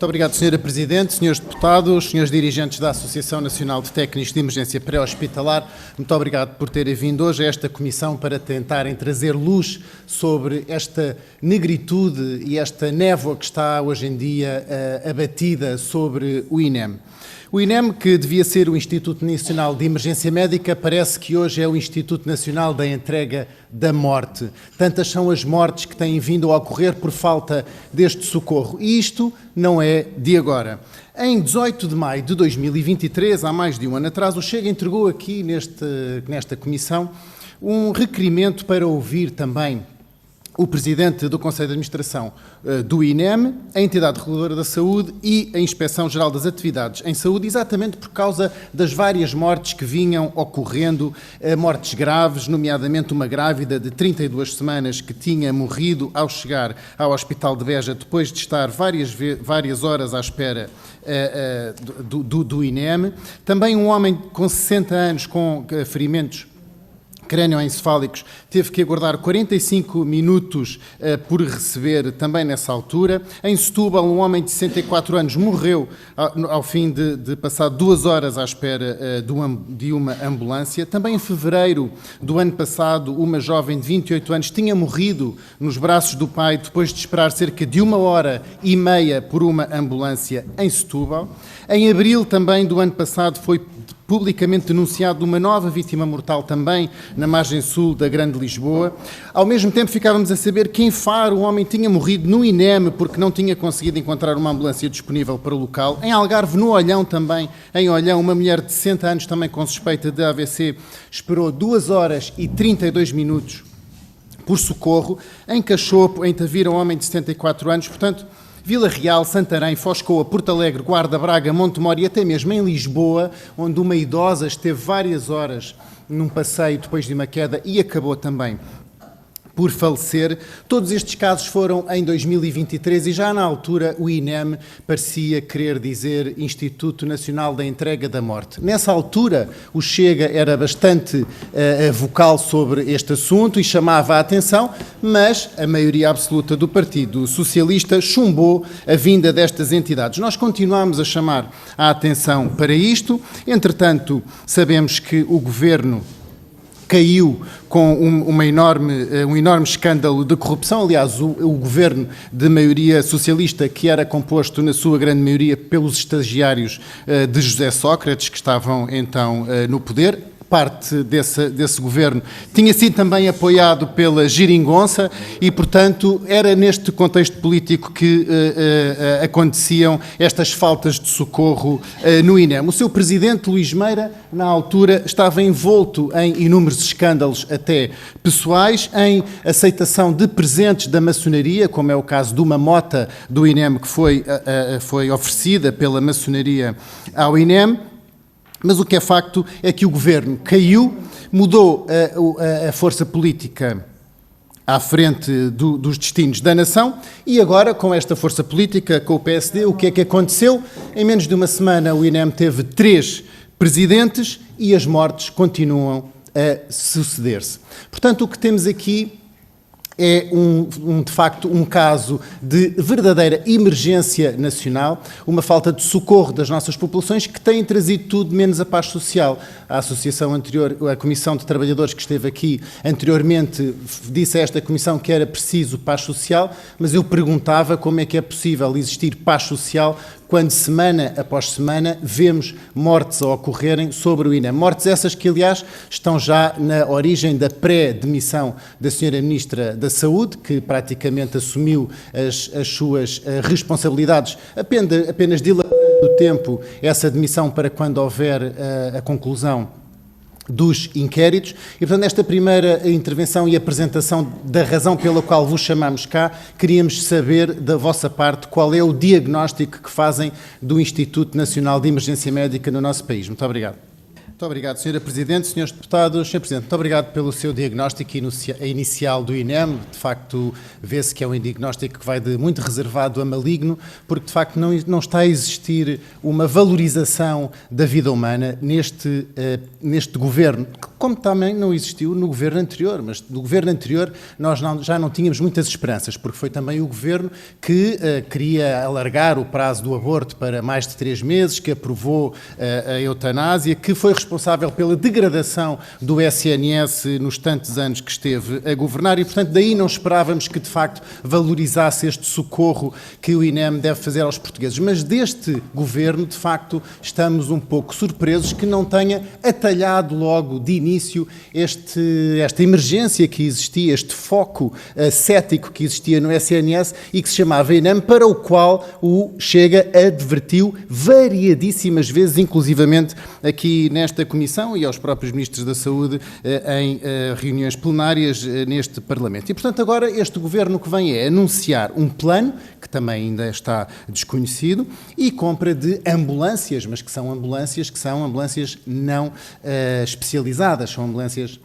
Muito obrigado, Sra. Presidente, Srs. Deputados, Srs. Dirigentes da Associação Nacional de Técnicos de Emergência Pré-Hospitalar. Muito obrigado por terem vindo hoje a esta comissão para tentarem trazer luz sobre esta negritude e esta névoa que está hoje em dia abatida sobre o INEM. O INEM, que devia ser o Instituto Nacional de Emergência Médica, parece que hoje é o Instituto Nacional da Entrega da Morte. Tantas são as mortes que têm vindo a ocorrer por falta deste socorro. E isto não é de agora. Em 18 de maio de 2023, há mais de um ano atrás, o Chega entregou aqui nesta comissão um requerimento para ouvir também o Presidente do Conselho de Administração do INEM, a Entidade Reguladora da Saúde e a Inspeção-Geral das Atividades em Saúde, exatamente por causa das várias mortes que vinham ocorrendo, mortes graves, nomeadamente uma grávida de 32 semanas que tinha morrido ao chegar ao Hospital de Beja depois de estar várias horas à espera do INEM. Também um homem com 60 anos com ferimentos crânioencefálicos teve que aguardar 45 minutos por receber também nessa altura. Em Setúbal, um homem de 64 anos morreu ao fim de passar 2 horas à espera de uma ambulância. Também em fevereiro do ano passado, uma jovem de 28 anos tinha morrido nos braços do pai depois de esperar cerca de 1h30 por uma ambulância em Setúbal. Em abril também do ano passado foi publicamente denunciado uma nova vítima mortal também na margem sul da Grande Lisboa. Ao mesmo tempo ficávamos a saber que em Faro o homem tinha morrido no INEM porque não tinha conseguido encontrar uma ambulância disponível para o local. Em Algarve, no Olhão também, em Olhão, uma mulher de 60 anos também com suspeita de AVC esperou 2 horas e 32 minutos por socorro. Em Cachopo, em Tavira, um homem de 74 anos, portanto, Vila Real, Santarém, Foscoa, Porto Alegre, Guarda, Braga, Montemor e até mesmo em Lisboa, onde uma idosa esteve várias horas num passeio depois de uma queda e acabou também por falecer. Todos estes casos foram em 2023 e já na altura o INEM parecia querer dizer Instituto Nacional da Entrega da Morte. Nessa altura o Chega era bastante vocal sobre este assunto e chamava a atenção, mas a maioria absoluta do Partido Socialista chumbou a vinda destas entidades. Nós continuamos a chamar a atenção para isto. Entretanto, sabemos que o Governo caiu com um enorme escândalo de corrupção. Aliás, o governo de maioria socialista, que era composto na sua grande maioria pelos estagiários de José Sócrates, que estavam então no poder, parte desse governo tinha sido também apoiado pela Geringonça e, portanto, era neste contexto político que aconteciam estas faltas de socorro no INEM. O seu presidente, Luís Meira, na altura, estava envolto em inúmeros escândalos até pessoais, em aceitação de presentes da maçonaria, como é o caso de uma mota do INEM que foi oferecida pela maçonaria ao INEM. Mas o que é facto é que o Governo caiu, mudou a força política à frente dos destinos da nação e agora, com esta força política, com o PSD, o que é que aconteceu? Em menos de uma semana o INEM teve 3 presidentes e as mortes continuam a suceder-se. Portanto, o que temos aqui é, de facto, um caso de verdadeira emergência nacional, uma falta de socorro das nossas populações que tem trazido tudo menos a paz social. A associação anterior, a Comissão de Trabalhadores que esteve aqui anteriormente, disse a esta Comissão que era preciso paz social, mas eu perguntava como é que é possível existir paz social quando semana após semana vemos mortes a ocorrerem sobre o INEM. Mortes essas que, aliás, estão já na origem da pré-demissão da Sra. Ministra da Saúde, que praticamente assumiu as suas responsabilidades apenas dilatando o tempo essa demissão para quando houver a conclusão dos inquéritos. E, portanto, nesta primeira intervenção e apresentação da razão pela qual vos chamamos cá, queríamos saber da vossa parte qual é o diagnóstico que fazem do Instituto Nacional de Emergência Médica no nosso país. Muito obrigado. Muito obrigado, Sra. Presidente, Srs. Deputados. Sr. Presidente, muito obrigado pelo seu diagnóstico inicial do INEM. De facto, vê-se que é um diagnóstico que vai de muito reservado a maligno, porque de facto não está a existir uma valorização da vida humana neste governo, como também não existiu no governo anterior, mas no governo anterior nós já não tínhamos muitas esperanças, porque foi também o governo que queria alargar o prazo do aborto para mais de 3 meses, que aprovou a eutanásia, que foi responsável pela degradação do SNS nos tantos anos que esteve a governar e, portanto, daí não esperávamos que, de facto, valorizasse este socorro que o INEM deve fazer aos portugueses. Mas deste governo, de facto, estamos um pouco surpresos que não tenha atalhado logo de início esta emergência que existia, este foco cético que existia no SNS e que se chamava INEM, para o qual o Chega advertiu variadíssimas vezes, inclusivamente aqui nesta Comissão e aos próprios Ministros da Saúde em reuniões plenárias neste Parlamento. E, portanto, agora este Governo que vem é anunciar um plano, que também ainda está desconhecido, e compra de ambulâncias, mas que são ambulâncias não especializadas, são ambulâncias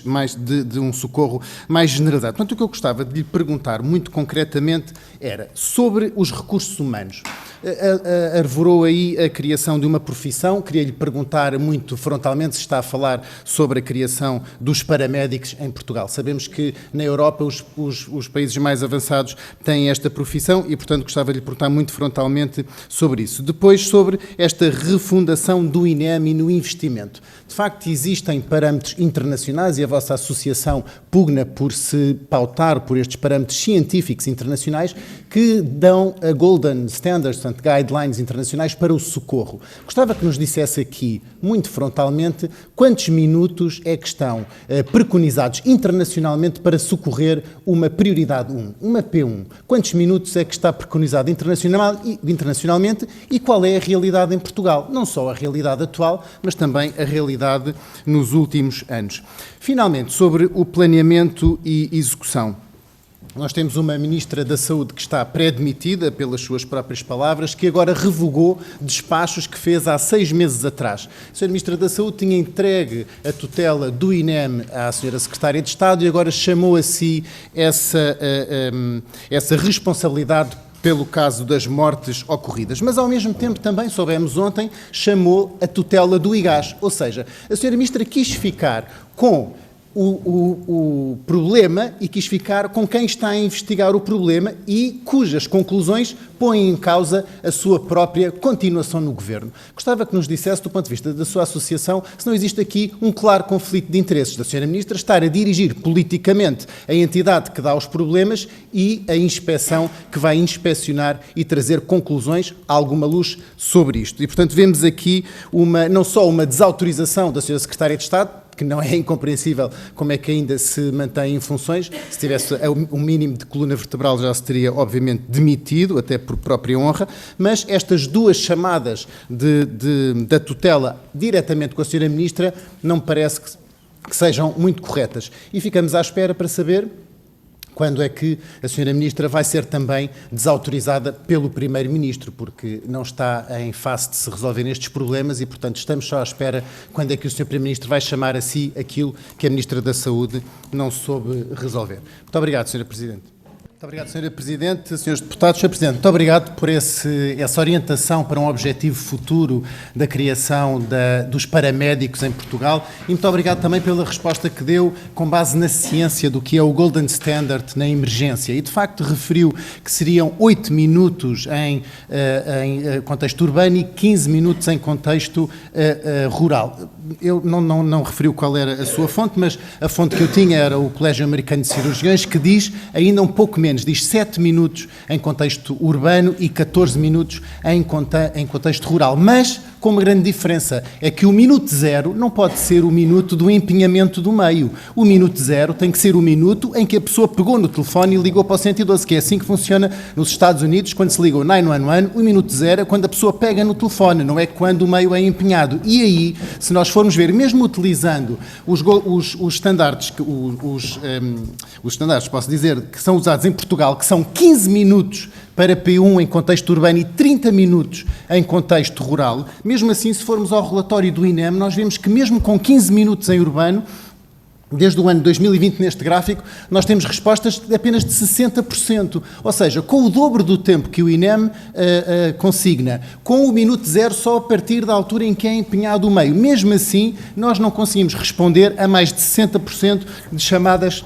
mais de um socorro mais generalizado. Portanto, o que eu gostava de lhe perguntar muito concretamente era sobre os recursos humanos. Arvorou aí a criação de uma profissão, queria-lhe perguntar muito frontalmente se está a falar sobre a criação dos paramédicos em Portugal. Sabemos que na Europa os países mais avançados têm esta profissão e, portanto, gostava de lhe perguntar muito frontalmente sobre isso. Depois, sobre esta refundação do INEM e no investimento. De facto, existem parâmetros internacionais e a vossa associação pugna por se pautar por estes parâmetros científicos internacionais que dão a golden standards, portanto, guidelines internacionais para o socorro. Gostava que nos dissesse aqui, muito frontalmente, quantos minutos é que estão preconizados internacionalmente para socorrer uma prioridade 1, uma P1. Quantos minutos é que está preconizado internacionalmente e qual é a realidade em Portugal? Não só a realidade atual, mas também a realidade nos últimos anos. Finalmente, sobre o planeamento e execução. Nós temos uma Ministra da Saúde que está pré-demitida, pelas suas próprias palavras, que agora revogou despachos que fez há 6 meses atrás. A Sra. Ministra da Saúde tinha entregue a tutela do INEM à Sra. Secretária de Estado e agora chamou a si essa responsabilidade pelo caso das mortes ocorridas. Mas, ao mesmo tempo, também, soubemos ontem, chamou a tutela do IGAS. Ou seja, a Sra. Ministra quis ficar com o problema e quis ficar com quem está a investigar o problema e cujas conclusões põem em causa a sua própria continuação no Governo. Gostava que nos dissesse, do ponto de vista da sua associação, se não existe aqui um claro conflito de interesses da Sra. Ministra estar a dirigir politicamente a entidade que dá os problemas e a inspeção que vai inspecionar e trazer conclusões, alguma luz sobre isto. E, portanto, vemos aqui não só uma desautorização da Sra. Secretária de Estado, que não é incompreensível como é que ainda se mantém em funções. Se tivesse um mínimo de coluna vertebral já se teria, obviamente, demitido, até por própria honra, mas estas duas chamadas da tutela diretamente com a Sra. Ministra não me parece que sejam muito corretas. E ficamos à espera para saber quando é que a Sra. Ministra vai ser também desautorizada pelo Primeiro-Ministro, porque não está em fase de se resolverem estes problemas e, portanto, estamos só à espera quando é que o Sr. Primeiro-Ministro vai chamar a si aquilo que a Ministra da Saúde não soube resolver. Muito obrigado, Sra. Presidente. Muito obrigado, Sra. Presidente, Srs. Deputados. Sr. Presidente, muito obrigado por essa orientação para um objetivo futuro da criação dos paramédicos em Portugal e muito obrigado também pela resposta que deu com base na ciência do que é o Golden Standard na emergência e, de facto, referiu que seriam 8 minutos em contexto urbano e 15 minutos em contexto rural. Eu não referiu qual era a sua fonte, mas a fonte que eu tinha era o Colégio Americano de Cirurgiões, que diz ainda um pouco menos, diz 7 minutos em contexto urbano e 14 minutos em contexto rural. Mas com uma grande diferença, é que o minuto zero não pode ser o minuto do empenhamento do meio. O minuto zero tem que ser o minuto em que a pessoa pegou no telefone e ligou para o 112, que é assim que funciona nos Estados Unidos, quando se liga o 911, o minuto zero é quando a pessoa pega no telefone, não é quando o meio é empenhado. E aí, se nós formos ver, mesmo utilizando os standards, os standards, posso dizer, que são usados em Portugal, que são 15 minutos para P1 em contexto urbano e 30 minutos em contexto rural, mesmo assim, se formos ao relatório do INEM, nós vemos que mesmo com 15 minutos em urbano, desde o ano 2020 neste gráfico, nós temos respostas de apenas de 60%, ou seja, com o dobro do tempo que o INEM consigna, com o minuto zero só a partir da altura em que é empenhado o meio. Mesmo assim, nós não conseguimos responder a mais de 60% de chamadas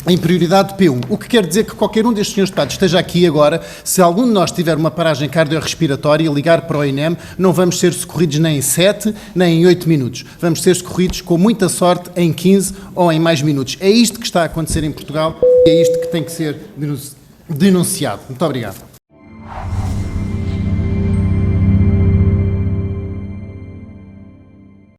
em prioridade P1, o que quer dizer que qualquer um destes senhores deputados esteja aqui agora, se algum de nós tiver uma paragem cardiorrespiratória e ligar para o INEM, não vamos ser socorridos nem em 7, nem em 8 minutos. Vamos ser socorridos com muita sorte em 15 ou em mais minutos. É isto que está a acontecer em Portugal e é isto que tem que ser denunciado. Muito obrigado.